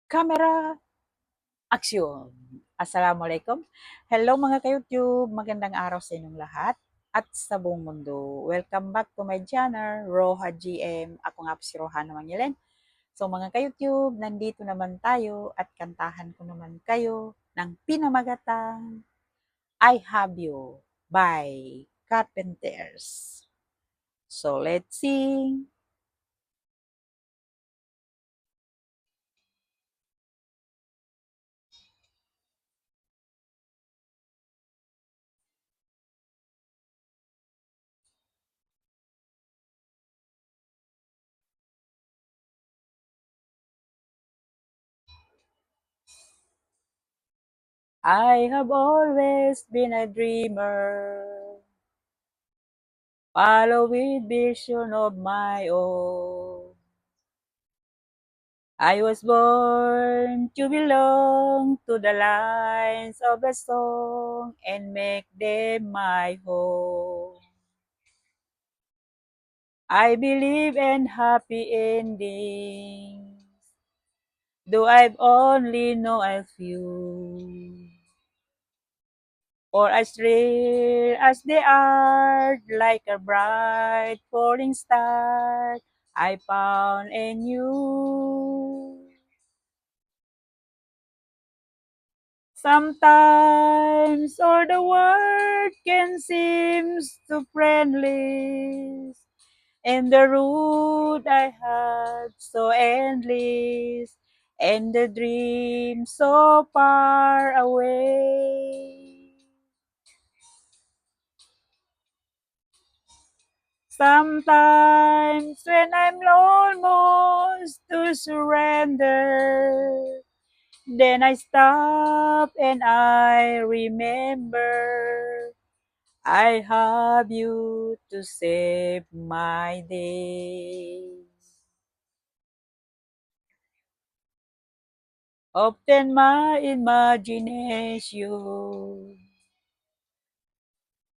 Camera, aksyon! Assalamualaikum. Hello mga ka-YouTube, magandang araw sa inyong lahat at sa buong mundo. Welcome back to my channel, Roha GM. Ako nga po si Rohana Mangilen. So mga ka-YouTube, nandito naman tayo at kantahan ko naman kayo ng pinamagatang I Have You by Carpenters. So let's sing! I have always been a dreamer, follow with vision of my own. I was born to belong to the lines of a song and make them my home. I believe in happy endings, though I've only know a few. Or as real as they are, like a bright falling star, I found in you. Sometimes all the world can seem too friendly, and the road I had so endless, and the dream so far away. Sometimes when I'm almost to surrender, then I stop and I remember I have you to save my day. Often my imagination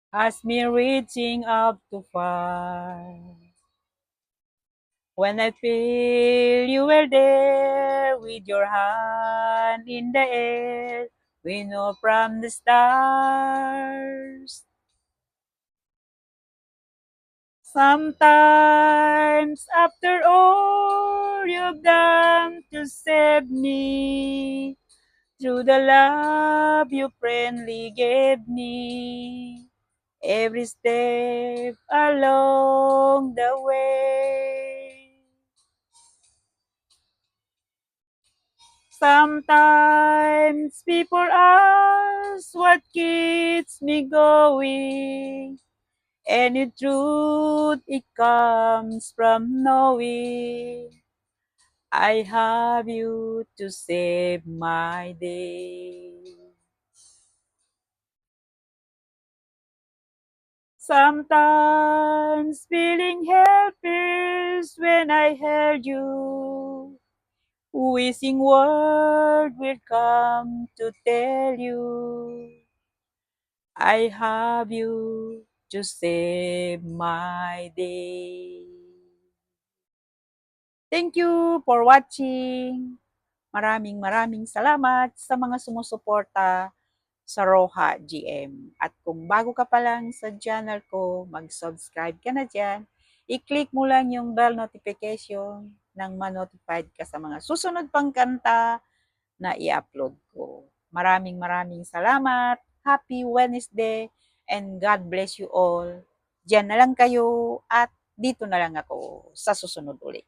has me reaching up too far. When I feel you were there with your hand in the air, we know from the stars. Sometimes after all you've done to save me, through the love you friendly gave me, every step along the way. Sometimes people ask what keeps me going, and in truth it comes from knowing I have you to save my day. Sometimes feeling helpless when I heard you, wishing word will come to tell you I have you to save my day. Thank you for watching. Maraming salamat sa mga sumusuporta sa Roha GM. At kung bago ka pa lang sa channel ko, mag-subscribe ka na dyan. I-click mo lang yung bell notification nang ma-notified ka sa mga susunod pang kanta na i-upload ko. Maraming salamat. Happy Wednesday and God bless you all. Diyan na lang kayo at dito na lang ako sa susunod ulit.